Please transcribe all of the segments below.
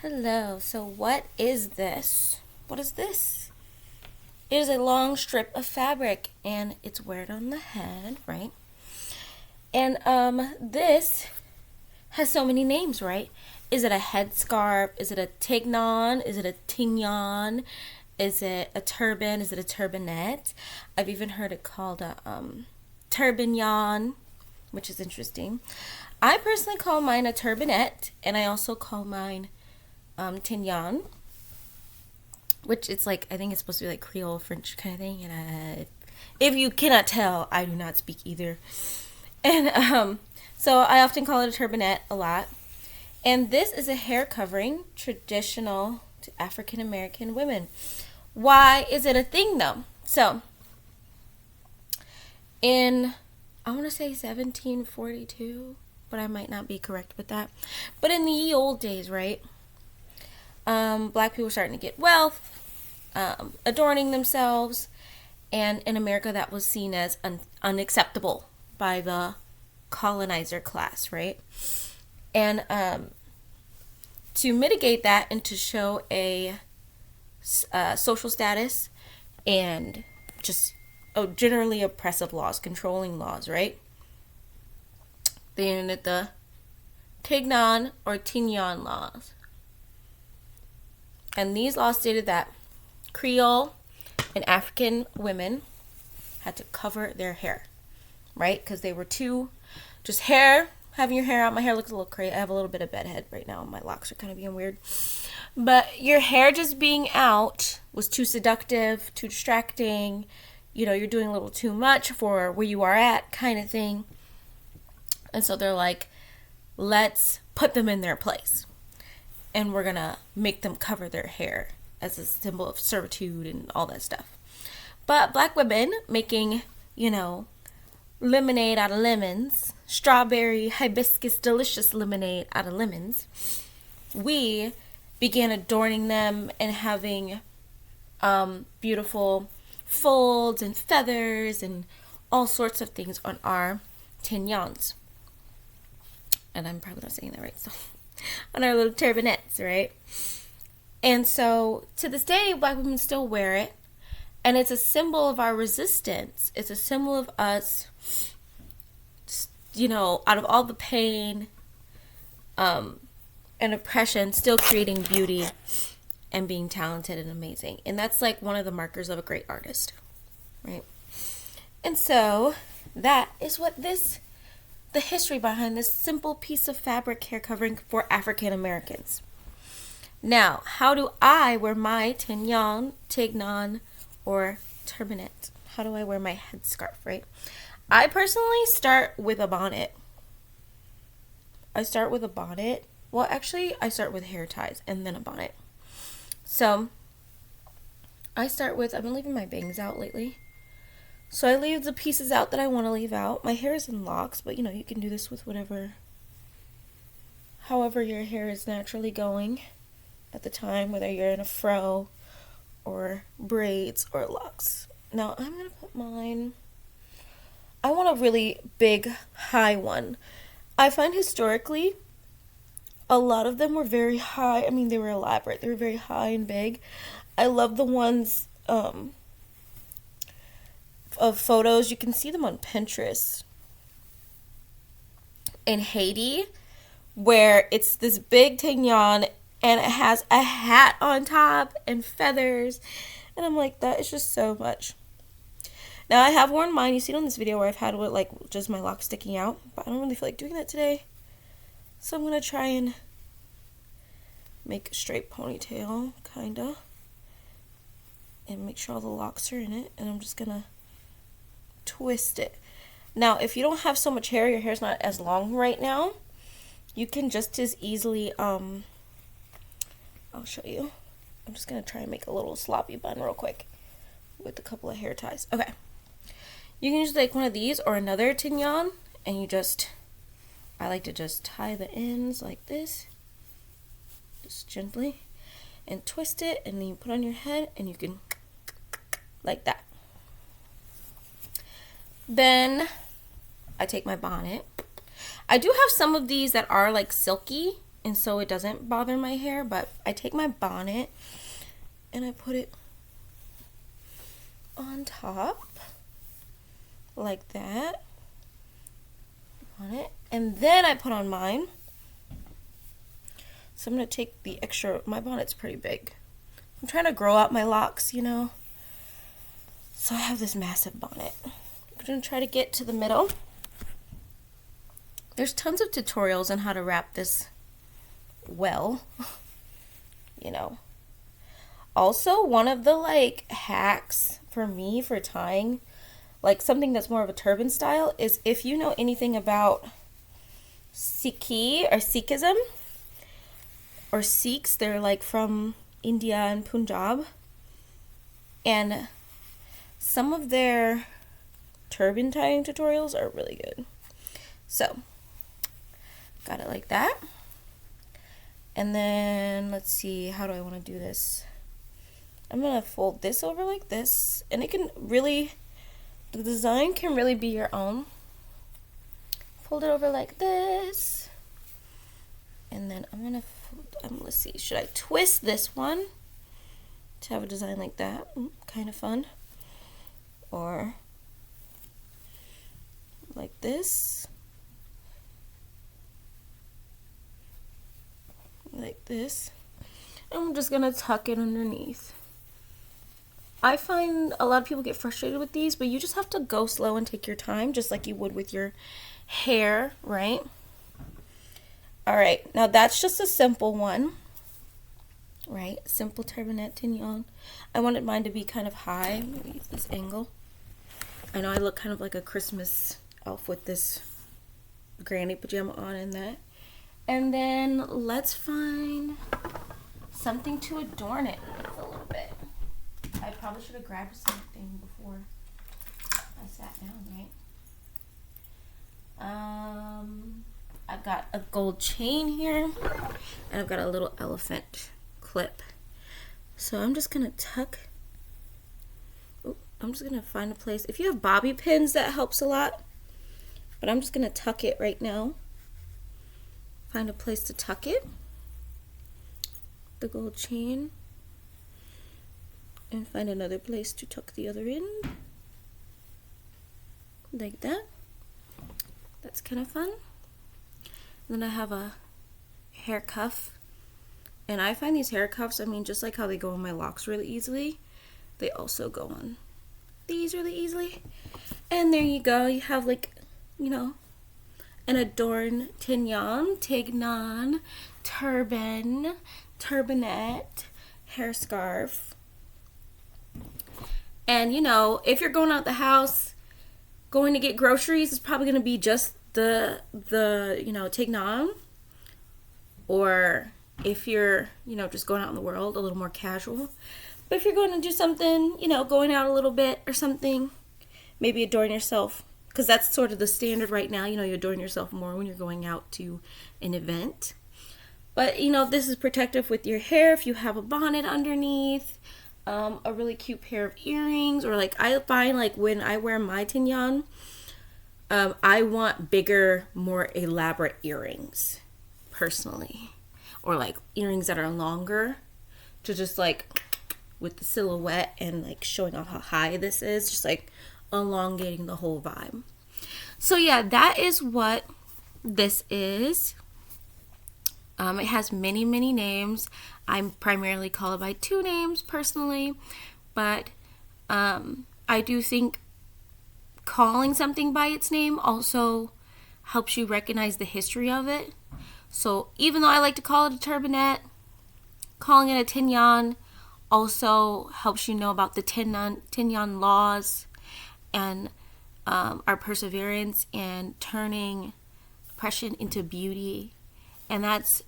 Hello, so what is this? What is this? It is a long strip of fabric and it's weared on the head, right? And this has so many names, right? Is it a headscarf? Is it a tignon? Is it a tignon? Is it a turban? Is it a turbanette? I've even heard it called a turban, which is interesting. I personally call mine a turbanette, and I also call mine tignon, which it's like, I think it's supposed to be like Creole French kind of thing. And if you cannot tell, I do not speak either. And so I often call it a turbanette a lot. And this is a hair covering traditional to African American women. Why is it a thing though? So in, I want to say 1742, but I might not be correct with that. But in the ye old days, right? Black people were starting to get wealth, adorning themselves, and in America that was seen as unacceptable by the colonizer class, right? And to mitigate that and to show a social status and just generally oppressive laws, controlling laws, right? They ended the tignon or tignon laws. And these laws stated that Creole and African women had to cover their hair, right? Because they were too, just hair, having your hair out. My hair looks a little crazy. I have a little bit of bedhead right now. My locks are kind of being weird. But your hair just being out was too seductive, too distracting. You know, you're doing a little too much for where you are at kind of thing. And so they're like, let's put them in their place. And we're going to make them cover their hair as a symbol of servitude and all that stuff. But black women making, lemonade out of lemons, strawberry, hibiscus, delicious lemonade out of lemons, we began adorning them and having beautiful folds and feathers and all sorts of things on our tignons. And I'm probably not saying that right, so on our little turbanettes, right? And so to this day, black women still wear it, and it's a symbol of our resistance. It's a symbol of us, out of all the pain and oppression, still creating beauty and being talented and amazing. And that's like one of the markers of a great artist, right? And so that is what the history behind this simple piece of fabric hair covering for African Americans. Now, how do I wear my tignon, or turbanette? How do I wear my headscarf, right? I personally start with a bonnet. Well, actually, I start with hair ties and then a bonnet. So, I've been leaving my bangs out lately. So I leave the pieces out that I want to leave out. My hair is in locks, but you can do this with however your hair is naturally going at the time, whether you're in a fro or braids or locks. Now I'm going to put mine, I want a really big, high one. I find historically, a lot of them were very high. I mean, they were elaborate. They were very high and big. I love the ones, of photos. You can see them on Pinterest in Haiti, where it's this big tignon and it has a hat on top and feathers, and I'm like, that is just so much. Now I have worn mine. You see it on this video where I've had just my locks sticking out, but I don't really feel like doing that today, so I'm gonna try and make a straight ponytail kinda and make sure all the locks are in it, and I'm just gonna twist it. Now, if you don't have so much hair, your hair's not as long right now, you can just as easily, I'll show you. I'm just going to try and make a little sloppy bun real quick with a couple of hair ties. Okay. You can just take one of these or another tignon, and I like to just tie the ends like this, just gently, and twist it, and then you put on your head, and you can, like that. Then I take my bonnet. I do have some of these that are like silky, and so it doesn't bother my hair. But I take my bonnet and I put it on top like that on it, and then I put on mine. So I'm going to take the extra, my bonnet's pretty big. I'm trying to grow out my locks, you know. So I have this massive bonnet. I'm going to try to get to the middle. There's tons of tutorials on how to wrap this well, you know. Also, one of the like hacks for me for tying like something that's more of a turban style is if you know anything about Sikhi or Sikhism or Sikhs, they're like from India and Punjab, and some of their turban tying tutorials are really good. So got it like that, and then let's see, how do I want to do this? I'm gonna fold this over like this, and it can really, the design can really be your own. Fold it over like this, and then I'm gonna fold, let's see, should I twist this one to have a design like that? Kind of fun. Or like this, like this. I'm just gonna tuck it underneath. I find a lot of people get frustrated with these, but you just have to go slow and take your time, just like you would with your hair, right? All right, now that's just a simple one, right? Simple turbanette tignon. I wanted mine to be kind of high. Maybe use this angle. I know I look kind of like a Christmas elf with this granny pajama on and that. And then let's find something to adorn it with a little bit. I probably should have grabbed something before I sat down, right? I've got a gold chain here, and I've got a little elephant clip. So I'm just gonna tuck. I'm just gonna find a place. If you have bobby pins, that helps a lot. But I'm just gonna tuck it right now. Find a place to tuck it. The gold chain. And find another place to tuck the other end. Like that. That's kind of fun. And then I have a hair cuff. And I find these hair cuffs, I mean, just like how they go on my locks really easily, they also go on these really easily. And there you go. You have like, you know, an adorned tignon, turban, turbanette, hair scarf. And you know, if you're going out the house, going to get groceries, it's probably going to be just the you know, tignon. Or if you're, you know, just going out in the world, a little more casual. But if you're going to do something, you know, going out a little bit or something, maybe adorn yourself. Because that's sort of the standard right now. You know, you adorn yourself more when you're going out to an event. But, you know, this is protective with your hair. If you have a bonnet underneath, a really cute pair of earrings. Or, like, I find, like, when I wear my tignon, I want bigger, more elaborate earrings, personally. Or, like, earrings that are longer to just, like, with the silhouette and, like, showing off how high this is. Just, like, elongating the whole vibe. So yeah, that is what this is. It has many names. I primarily call it by 2 names personally, but I do think calling something by its name also helps you recognize the history of it. So even though I like to call it a turbanette, calling it a tignon also helps you know about the tignon laws and our perseverance and turning oppression into beauty. And that's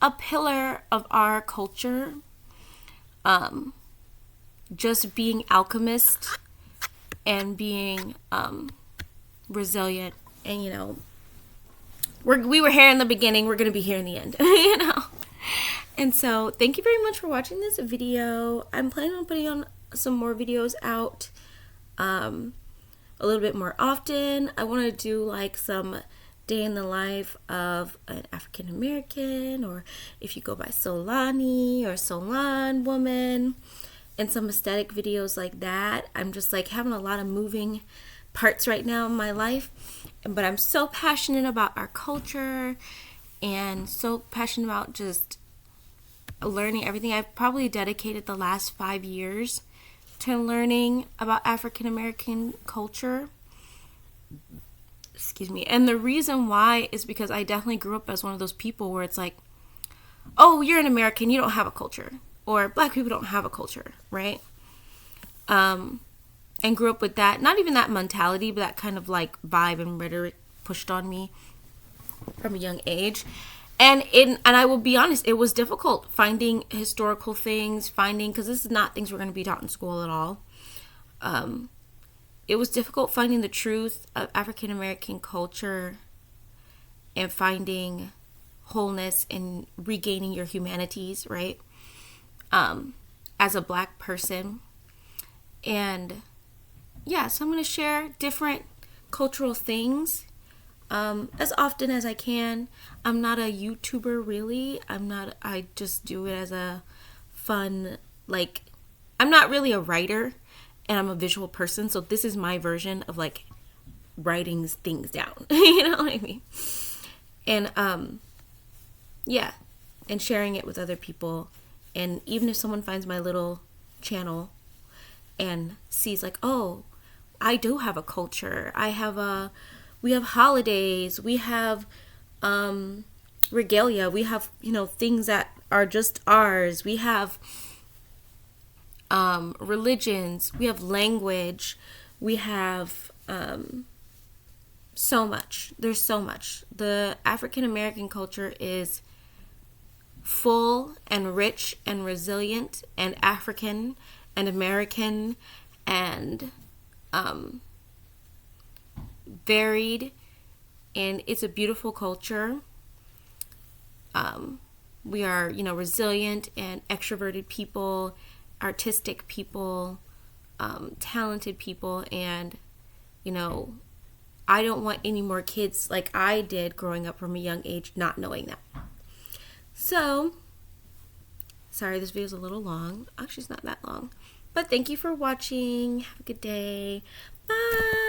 a pillar of our culture. Just being alchemist and being resilient. And, you know, we were here in the beginning. We're going to be here in the end, you know. And so thank you very much for watching this video. I'm planning on putting on some more videos out a little bit more often. I want to do like some day in the life of an African American, or if you go by soulaani or Solan woman, and some aesthetic videos like that. I'm just like having a lot of moving parts right now in my life, but I'm so passionate about our culture and so passionate about just learning everything. I've probably dedicated the last 5 years to learning about African American culture. Excuse me. And the reason why is because I definitely grew up as one of those people where it's like, oh, you're an American, you don't have a culture. Or black people don't have a culture, right? And grew up with that, not even that mentality, but that kind of like vibe and rhetoric pushed on me from a young age. And I will be honest, it was difficult finding historical things, because this is not things we're going to be taught in school at all. It was difficult finding the truth of African American culture and finding wholeness and regaining your humanities, right? As a black person. And yeah, so I'm going to share different cultural things as often as I can. I'm not a YouTuber, really. I just do it as a fun, like, I'm not really a writer, and I'm a visual person, so this is my version of like writing things down. You know what I mean? And yeah, and sharing it with other people. And even if someone finds my little channel and sees like, oh, I do have a culture. We have holidays. We have regalia. We have, things that are just ours. We have religions. We have language. We have so much. There's so much. The African American culture is full and rich and resilient and African and American and varied, and it's a beautiful culture. We are, resilient and extroverted people, artistic people, talented people, and I don't want any more kids like I did growing up from a young age not knowing that. So, sorry, this video is a little long. Actually, it's not that long. But thank you for watching. Have a good day. Bye.